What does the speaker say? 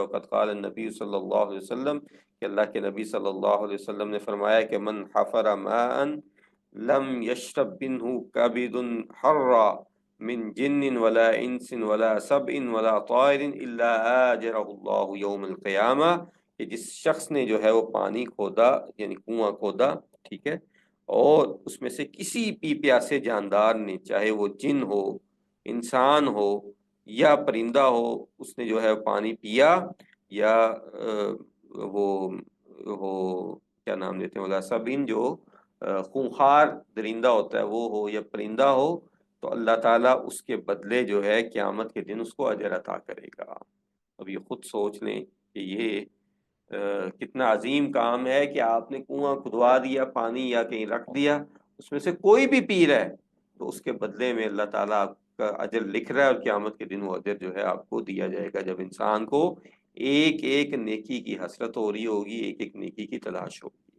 وقت قال النبی صلی اللہ علیہ وسلم کہ اللہ کے نبی صلی اللہ علیہ وسلم نے فرمایا کہ من حفر ماء لم یشرب منہ کبد حرا من جن ولا انس ولا سبع ولا طائر الا آجرہ اللہ یوم القیامہ، کہ جس شخص نے جو ہے وہ پانی کھودا، یعنی کنواں کھودا، ٹھیک ہے، اور اس میں سے کسی بھی پیاسے جاندار نے، چاہے وہ جن ہو، انسان ہو یا پرندہ ہو، اس نے جو ہے پانی پیا، یا وہ کیا نام لیتے ہیں ولا سبین، جو خونخوار درندہ ہوتا ہے وہ ہو یا پرندہ ہو، تو اللہ تعالیٰ اس کے بدلے جو ہے قیامت کے دن اس کو اجر عطا کرے گا۔ اب یہ خود سوچ لیں کہ یہ کتنا عظیم کام ہے کہ آپ نے کنواں کھدوا دیا، پانی یا کہیں رکھ دیا، اس میں سے کوئی بھی پی رہا ہے تو اس کے بدلے میں اللہ تعالیٰ آپ کا اجر لکھ رہا ہے، اور قیامت کے دن وہ اجر جو ہے آپ کو دیا جائے گا، جب انسان کو ایک ایک نیکی کی حسرت ہو رہی ہوگی، ایک ایک نیکی کی تلاش ہوگی۔